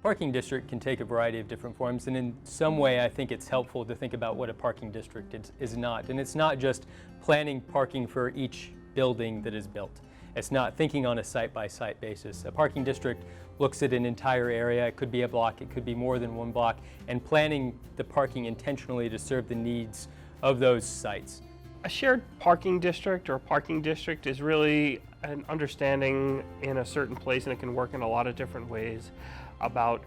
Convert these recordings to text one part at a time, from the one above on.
Parking district can take a variety of different forms, and in some way I think it's helpful to think about what a parking district is not. And it's not just planning parking for each building that is built. It's not thinking on a site-by-site basis. A parking district looks at an entire area. It could be a block, it could be more than one block, and planning the parking intentionally to serve the needs of those sites. A shared parking district or parking district is really an understanding in a certain place, and it can work in a lot of different ways, about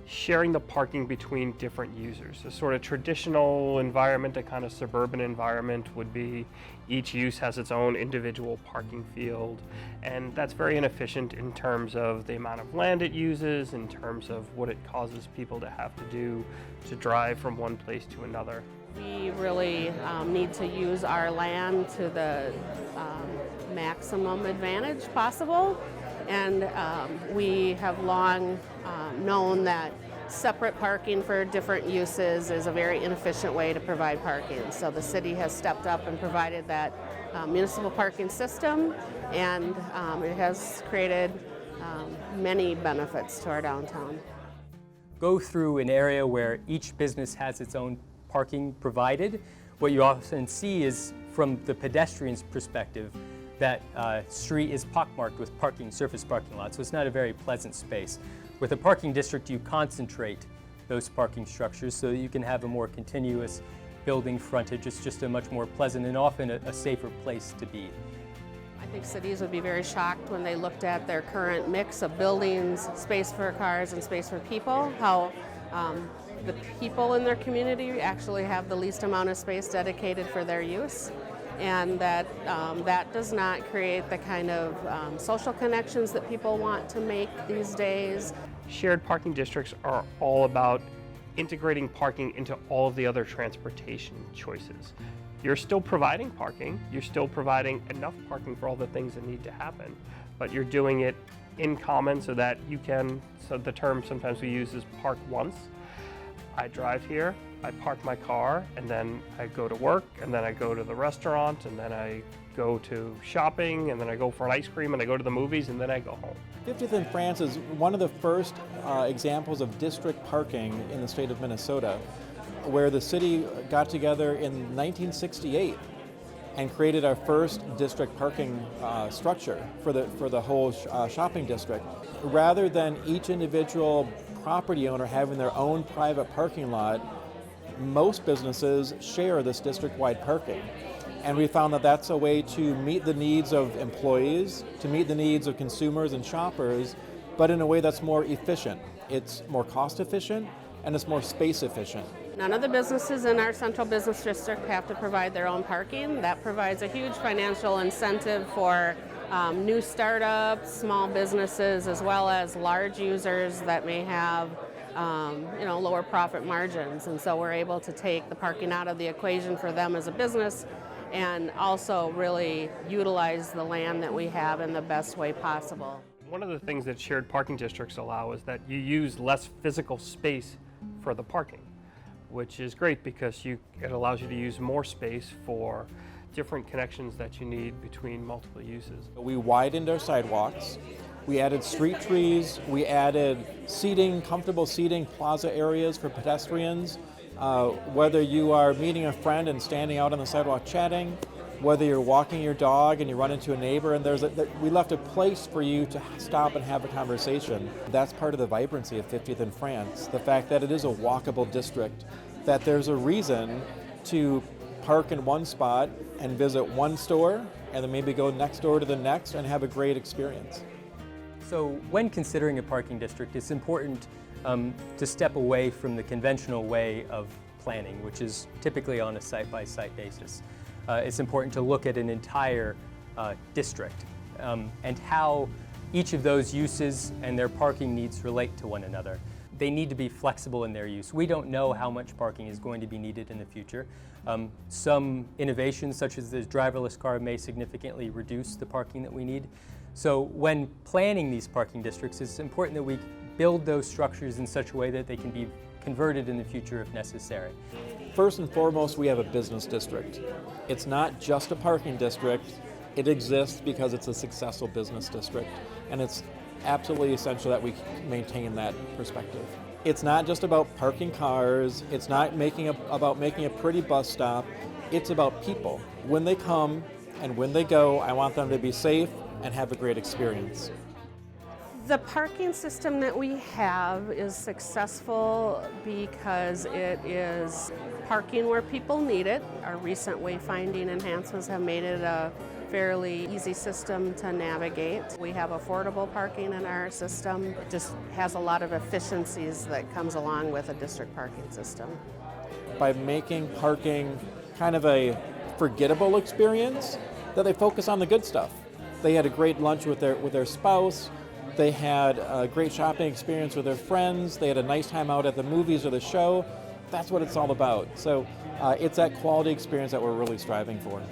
sharing the parking between different users. A sort of traditional environment, a kind of suburban environment would be each use has its own individual parking field, and that's very inefficient in terms of the amount of land it uses, in terms of what it causes people to have to do to drive from one place to another. We really need to use our land to the maximum advantage possible, and we have long known that separate parking for different uses is a very inefficient way to provide parking. So the city has stepped up and provided that municipal parking system, and it has created many benefits to our downtown. Go through an area where each business has its own parking provided. What you often see is, from the pedestrian's perspective, that street is pockmarked with surface parking lots, so it's not a very pleasant space. With a parking district, you concentrate those parking structures so that you can have a more continuous building frontage. It's just a much more pleasant and often a safer place to be. I think cities would be very shocked when they looked at their current mix of buildings, space for cars and space for people, how the people in their community actually have the least amount of space dedicated for their use, and that that does not create the kind of social connections that people want to make these days. Shared parking districts are all about integrating parking into all of the other transportation choices. You're still providing parking, you're still providing enough parking for all the things that need to happen, but you're doing it in common so that you can, so the term sometimes we use is park once. I drive here, I park my car, and then I go to work, and then I go to the restaurant, and then I go to shopping, and then I go for an ice cream, and I go to the movies, and then I go home. 50th and France is one of the first examples of district parking in the state of Minnesota, where the city got together in 1968 and created our first district parking structure for the whole shopping district. Rather than each individual property owner having their own private parking lot, most businesses share this district-wide parking. And we found that that's a way to meet the needs of employees, to meet the needs of consumers and shoppers, but in a way that's more efficient. It's more cost efficient and it's more space efficient. None of the businesses in our central business district have to provide their own parking. That provides a huge financial incentive for new startups, small businesses, as well as large users that may have lower profit margins. And so we're able to take the parking out of the equation for them as a business and also really utilize the land that we have in the best way possible. One of the things that shared parking districts allow is that you use less physical space for the parking, which is great because it allows you to use more space for different connections that you need between multiple uses. We widened our sidewalks, we added street trees, we added seating, comfortable seating, plaza areas for pedestrians. Whether you are meeting a friend and standing out on the sidewalk chatting, whether you're walking your dog and you run into a neighbor and we left a place for you to stop and have a conversation. That's part of the vibrancy of 50th and France, the fact that it is a walkable district, that there's a reason to park in one spot and visit one store and then maybe go next door to the next and have a great experience. So when considering a parking district, it's important to step away from the conventional way of planning, which is typically on a site-by-site basis. It's important to look at an entire district and how each of those uses and their parking needs relate to one another. They need to be flexible in their use. We don't know how much parking is going to be needed in the future. Some innovations, such as the driverless car, may significantly reduce the parking that we need. So when planning these parking districts, it's important that we build those structures in such a way that they can be converted in the future if necessary. First and foremost, we have a business district. It's not just a parking district. It exists because it's a successful business district, and it's absolutely essential that we maintain that perspective. It's not just about parking cars, it's not about making a pretty bus stop, it's about people. When they come and when they go, I want them to be safe and have a great experience. The parking system that we have is successful because it is parking where people need it. Our recent wayfinding enhancements have made it a fairly easy system to navigate. We have affordable parking in our system. It just has a lot of efficiencies that comes along with a district parking system. By making parking kind of a forgettable experience, that they focus on the good stuff. They had a great lunch with their spouse, they had a great shopping experience with their friends, they had a nice time out at the movies or the show. That's what it's all about. So it's that quality experience that we're really striving for.